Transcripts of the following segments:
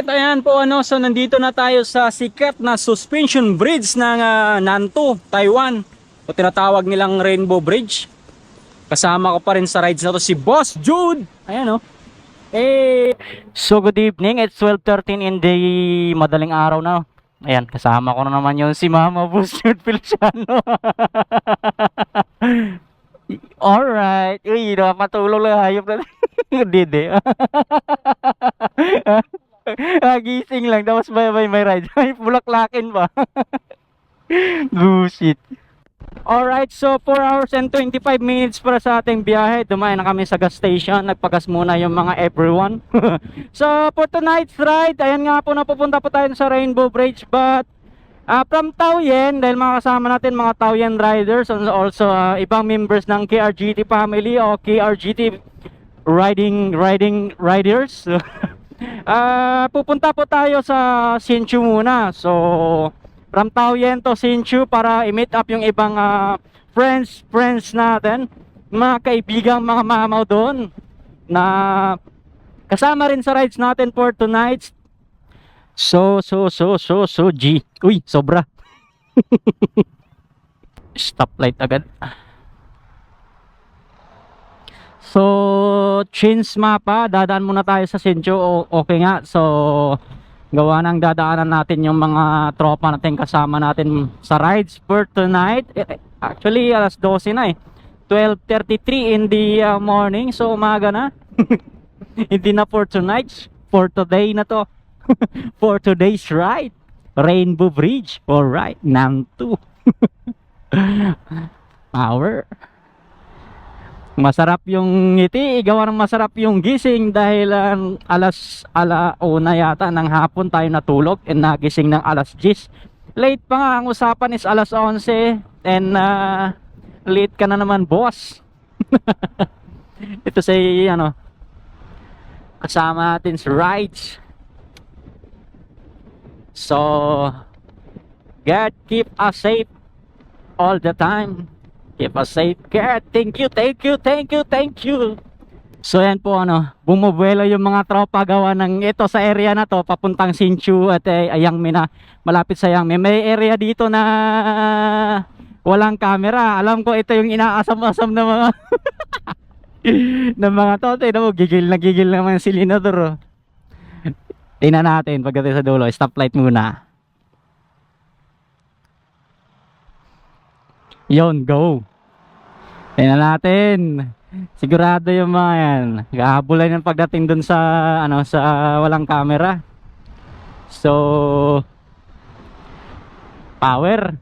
Alright, ayan po ano, so nandito na tayo sa sikat na suspension bridge ng Nantou, Taiwan. O tinatawag nilang Rainbow Bridge. Kasama ko pa rin sa rides na to si Boss Jude. Ayan o. So good evening, it's 12:13 in the madaling araw na. Ayan, kasama ko na naman yung si Mama Boss Jude Feliciano. Alright, uy, napatulog lang hayop na. Dede. Gising lang, tapos may ride. May bulaklakin pa. Bullshit. Alright, so 4 hours and 25 minutes para sa ating biyahe. Dumayo na kami sa gas station. Nagpagas muna yung mga everyone. So for tonight's ride, ayan nga po, napupunta po tayo sa Rainbow Bridge. But from Taoyuan, dahil mga kasama natin mga Taoyuan riders and also ibang members ng KRGT family o KRGT riders. Pupunta po tayo sa Hsinchu muna. So from Taoyuan to Hsinchu para i-meet up yung ibang friends natin, mga kaibigang mga mamaw doon na kasama rin sa rides natin for tonight. So G. Uy, sobra. Stoplight agad. So change mapa, dadaan muna tayo sa Hsinchu. Okay nga. So gawa ng dadaanan natin yung mga tropa natin kasama natin sa rides for tonight. Actually alas 12 na 12:33 in the morning. So umaga na. Hindi na for tonight, for today na to. For today's ride, Rainbow Bridge. Alright, Nantou. Power. Masarap yung ngiti, gawa ng masarap yung gising dahil alauna yata ng hapon tayo natulog and nagising ng alas 10. Late pa nga, ang usapan is alas 11 and late ka na naman, boss. Ito sa kasama natin sa rides. So God keep us safe all the time. Keep us safe, God. Thank you. So yan po bumubuelo yung mga tropa gawa ng ito sa area na to papuntang Hsinchu at Yangmi na, malapit sa Yangmi. May area dito na walang camera. Alam ko ito yung inaasam-asam na mga ng mga to. Gigil naman si Linador. Tingnan natin pagdating sa dulo. Stoplight muna. Yon, go. Tingnan natin. Sigurado yung mga yan. Kahabulan yung pagdating dun sa sa walang camera. So power.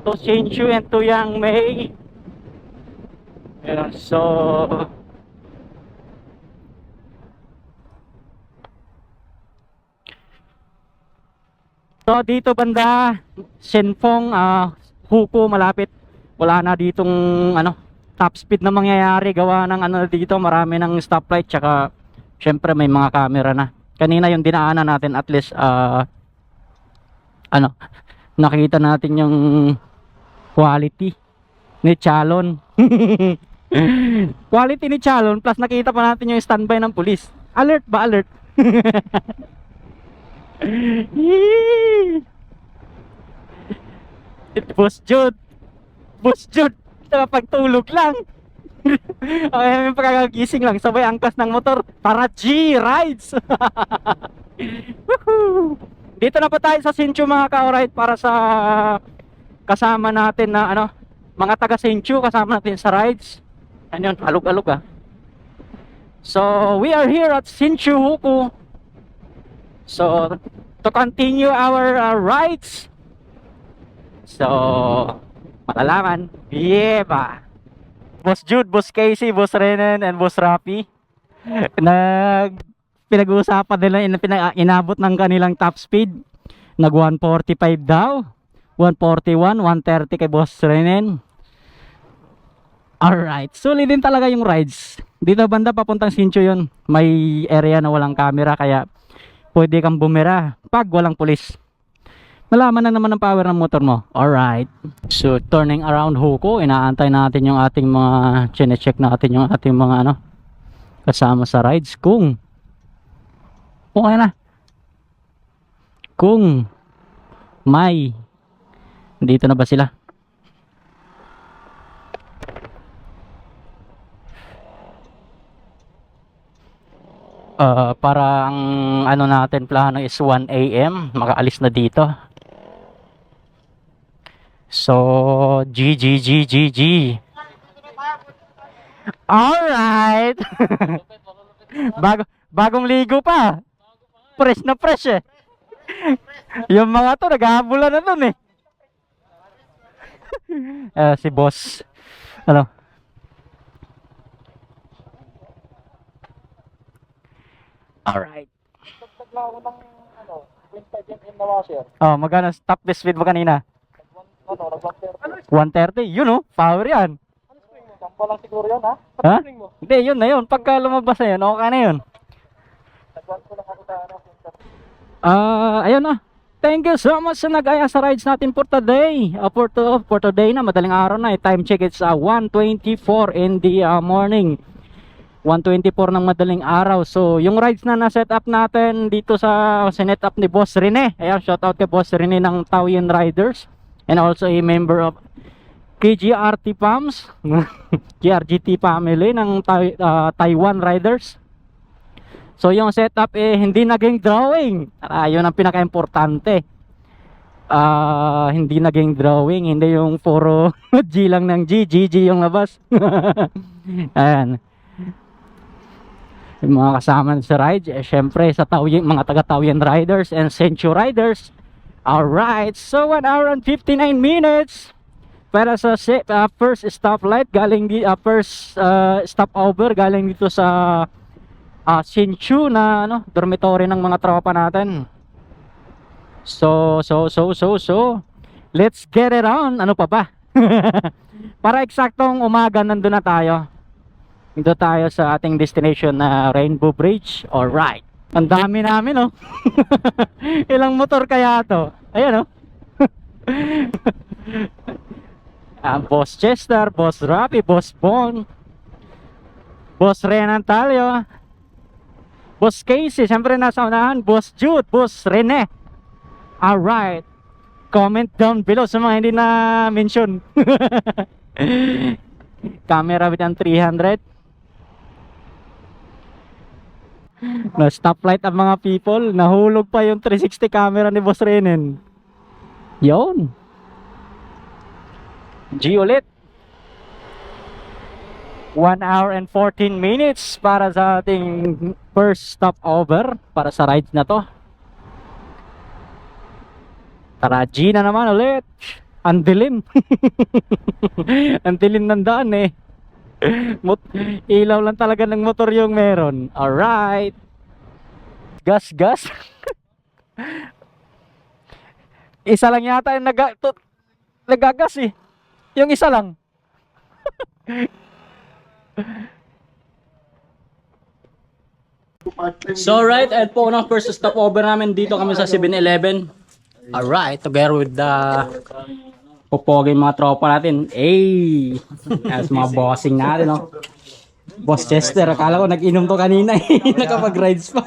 To Hsinchu and to Yangmi. So dito banda Shenfeng, Hukou malapit. Wala na ditong top speed na mangyayari gawa ng dito, marami ng stoplight tsaka syempre may mga camera na. Kanina yung dinaanan natin at least nakita natin yung quality ni Chalon. Quality ni Chalon plus nakita pa natin yung standby ng pulis. Alert ba? Alert. Boss Jude, pagtulog lang. Okay, may pagkagising lang sabay angkas ng motor. Tara G, rides. Dito na pa tayo sa Hsinchu mga ka-alright para sa kasama natin na mga taga Hsinchu kasama natin sa rides. Ano yun, alog-alog So we are here at Hsinchu, Hukou. So to continue our rides. So malalaman. Yeah ba. Boss Jude, Boss Casey, Boss Renan and Boss Rafi pinag-uusapan nila inabot ng kanilang top speed. Nag 145 daw, 141, 130 kay Boss Renan. Alright, sulit din talaga yung rides. Dito banda papuntang Hsinchu yun. May area na walang camera kaya pwede kang bumira pag walang pulis. Malaman na naman ang power ng motor mo. Alright. So, turning around huko, inaantay natin yung ating mga, chine-check natin yung ating mga ano, kasama sa rides. Kung okay na. Kung may, dito na ba sila? Parang ano natin plano is 1 AM makaalis na dito. So GG. Alright. Bagong ligo pa. Fresh na fresh eh. Yung mga to naghahabulan na dun eh. Si boss ano, alright. Nagtagla ako ng 25 mm na washer. Oh, magkano top speed mo kanina? Nag 130. 130. Yun oh, power yan. Ano spring mo? Sampa lang siguro yun ha? Ha? Spring mo? Hindi, yun na yun. Pagka lumabas na yun, okay na yun. Nag-1 ko lang ako sa Ayun na. Thank you so much sa nag-aya sa rides natin for today. For today na, madaling araw na. Time check, it's 1:24 in the morning. 1:24 ng madaling araw. So, yung rides na na-set up natin dito sa sinet up ni Boss Rene. Ayan, shout out kay Boss Rene ng Taoyuan Riders. And also a member of KGRT Pams, KRGT family ng Taiwan Riders. So yung setup hindi naging drawing. Yun ang pinaka-importante. Hindi naging drawing, hindi yung puro G lang ng GG yung labas. Ayan. Yung mga kasama sa rides, syempre sa mga taga-Taoyuan Riders and Senchu Riders. Alright, so 1 hour and 59 minutes para sa first stoplight galing first stopover galing dito sa Hsinchu na dormitory ng mga tropa natin. So let's get it on. Ano pa ba? Para eksaktong umaga nandun na tayo. Dito tayo sa ating destination na Rainbow Bridge. Alright. Ang dami namin oh. Ilang motor kaya to? Ayan oh. Boss Chester, Boss Rapi, Boss Bon, Boss Renan Talio, Boss Casey, siyempre nasa unahan, Boss Jude, Boss Rene. Alright. Comment down below sa mga hindi na mention. Camera with an 300. Na stoplight ang mga people. Nahulog pa yung 360 camera ni Boss Renen. Yun. G ulit. 1 hour and 14 minutes para sa ating first stopover para sa rides na to. Tara, G na naman ulit. Ang dilim. Ang dilim ng daan eh. Ilaw lang talaga ng motor yung meron. Alright. Gas. Isa lang yata yung nagagas eh. Yung isa lang. So right, at po na first stopover namin dito kami sa 7-Eleven. Alright, together with the popoging mga tropa natin. Hey! As mga bossing natin, no? Boss Chester, akala ko nag-inom to kanina eh. Nakapag-rides pa.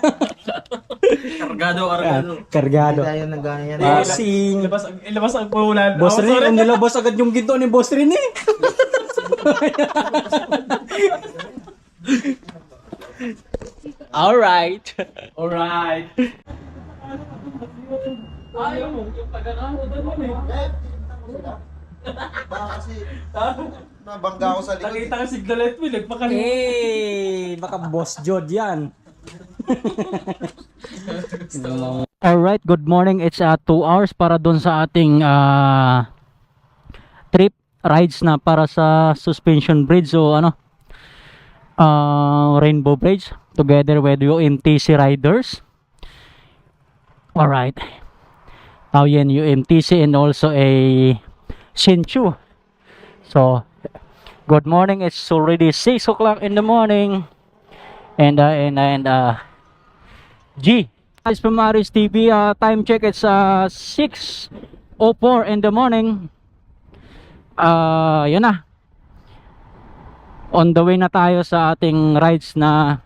Kargado. Bossing. Ilabas ang puhulan. Boss Rin, ang nilabas agad yung ginto ni Boss Rin eh. Alright. Ayaw mo, yung pag-ano doon eh. Baka kasi nabangga ako sa likod. Nakita ka signalet mo, nagpakalit. Baka Boss Jod yan. Alright, good morning. It's 2 hours para dun sa ating trip rides na para sa suspension bridge o Rainbow Bridge together with UMTC riders. Alright. Taoyuan UMTC and also a Hsinchu. So, good morning. It's already 6 o'clock in the morning. And G, Guys from Aris TV, time check it's 6:04 in the morning. Yun na. On the way na tayo sa ating rides na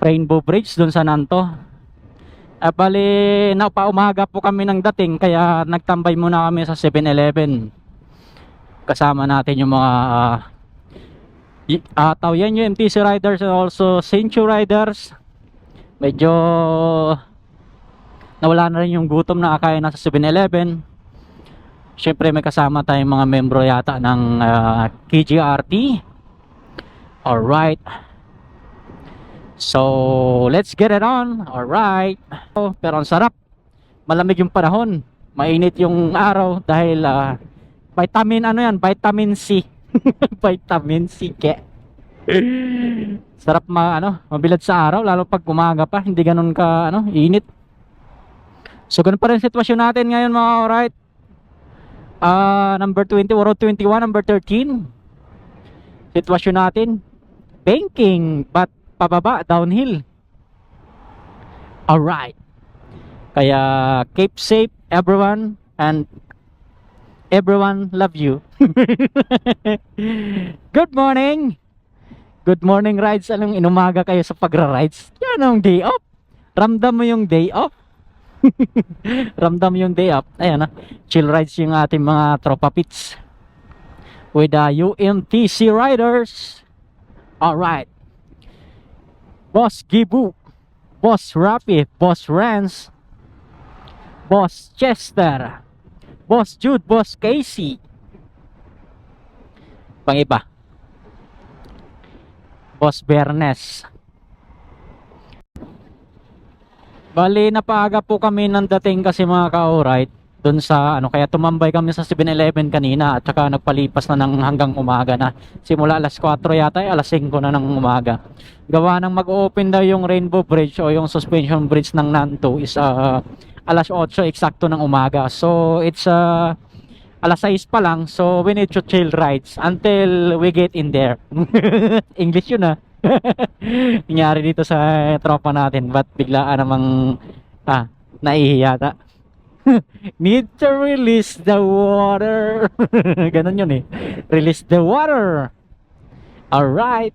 Rainbow Bridge dun sa Nanto. Bali, napaumaga po kami ng dating kaya nagtambay muna kami sa 7-Eleven. Kasama natin yung mga Taoyuan UMTC riders and also Cinchu riders. Medyo nawala na rin yung gutom na kakain na sa 7-Eleven. Syempre may kasama tayong mga membro yata ng KGRT. Alright. So, let's get it on. Alright. Pero ang sarap. Malamig yung panahon. Mainit yung araw dahil vitamin C. Vitamin C ke. Sarap mabilad sa araw lalo pag umaga pa, hindi ganoon ka init. So ganun pa rin sitwasyon natin ngayon mga alright. Number 20, Road 21, number 13. Sitwasyon natin banking but pababa, downhill. Alright. Kaya keep safe everyone and everyone love you. Good morning. Good morning rides. Anong inumaga kayo sa pagra-rides? Yan ang day off. Ramdam mo yung day off. Ramdam yung day off. Ayan chill rides yung ating mga tropa pits with the UMTC riders. Alright. Boss Gibu, Boss Rapi, Boss Rance, Boss Chester, Boss Jude, Boss Casey. Pang iba, Boss Bernes. Bali, napaaga po kami ng dating kasi mga ka-alright dun sa kaya tumambay kami sa 7-Eleven kanina at saka nagpalipas na ng hanggang umaga na. Simula alas 4 yata alas 5 na ng umaga. Gawa ng mag-open daw yung Rainbow Bridge o yung suspension bridge ng Nanto is alas 8 eksakto ng umaga. So it's alas 6 pa lang, so we need to chill rides until we get in there. English yun nangyari dito sa tropa natin, but biglaan namang naihiyata. Need to release the water. Ganon yun release the water. Alright.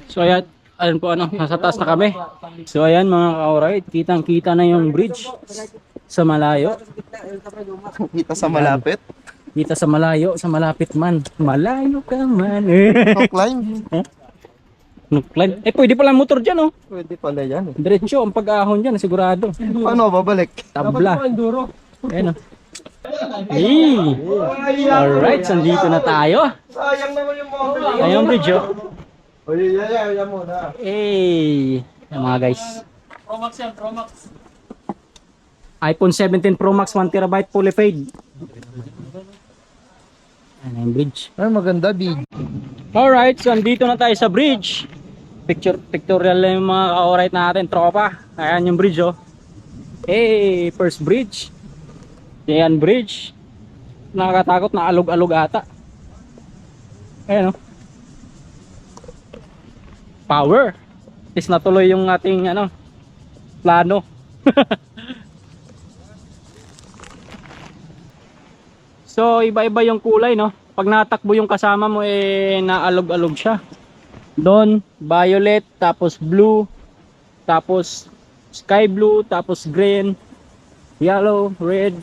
So ayan po nasa taas na kami. So ayan mga ka-alright, kitang kita na yung bridge sa malayo. Kita sa malapit. Kita sa malayo, sa malapit man. Malayo ka man. No climb. No climb. Pwede pala motor dyan Pwede pala yan. Diretso ang pag-ahon dyan sigurado. Paano babalik? Tabla. Ayan Hey. Alright, sandito na tayo. Sayang naman yung mga. Ayun bridge Yan muna. Hey. Yan mga guys. Pro Max yan, Pro Max. iPhone 17 Pro Max 1TB fully paid. Ayan yung bridge. Ay, maganda big. Alright, so andito na tayo sa bridge. Pictorial lang yung mga ka-alright natin, tropa. Ayan yung bridge Hey, first bridge. Ayan bridge. Nakakatakot na alog-alog ata. Ayan Power. Is natuloy yung ating plano. So iba-iba yung kulay Pag natakbo yung kasama mo naalog-alog siya. Doon violet, tapos blue, tapos sky blue, tapos green, yellow, red.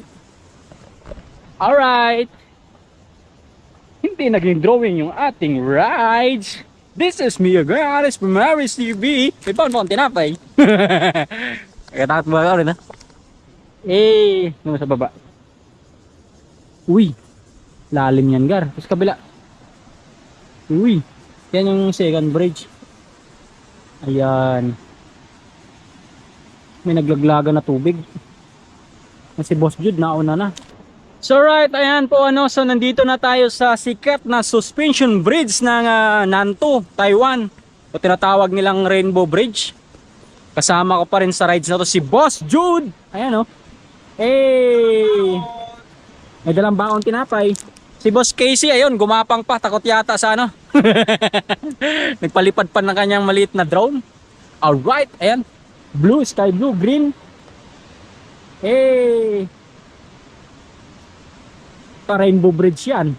Alright. Hindi naging drawing yung ating rides. This is Mia Gares from Aris TV. May paon mo ang tinapay. Kaya takot ba ka rin naman sa baba. Uy, lalim yan gar. Tapos kabila. Uy, yan yung second bridge. Ayan. May naglaglaga na tubig. Si Boss Jude nauna na. So right, ayan po so nandito na tayo sa sikat na suspension bridge ng Nanto, Taiwan. O tinatawag nilang Rainbow Bridge. Kasama ko pa rin sa rides na to si Boss Jude. Ayan Hey! May dalang baon tinapay. Si Boss Casey, ayun, gumapang pa. Takot yata sa Nagpalipad pa ng kanyang maliit na drone. Alright, ayan. Blue, sky blue, green. Hey! Rainbow Bridge yan.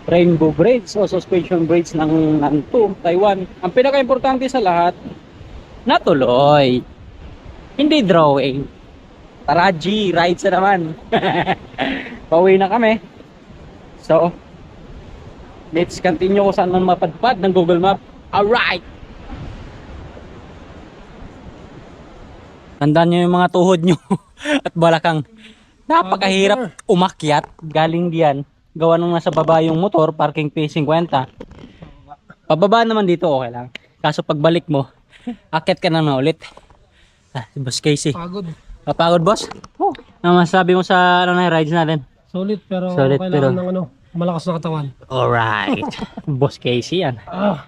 Rainbow Bridge o suspension bridge ng Nantu, Taiwan. Ang pinaka-importante sa lahat, natuloy. Hindi drawing. Tara G, rides na naman. Pauwi na kami. So, let's continue kung saan man mapadpad ng Google Map. Alright! Tandaan nyo yung mga tuhod nyo at balakang. Napakahirap umakyat. Galing diyan. Gawa nung nasa baba yung motor, parking fee 50. Pababa naman dito, okay lang. Kaso pagbalik mo, akyat ka naman ulit. Si Boss Casey. Pagod. Papagod, boss? Oh, Ano masasabi mo sa rides natin? solid pero Solid, kailangan pero- ng malakas na katawan. Alright. Boss Casey yan. Ah,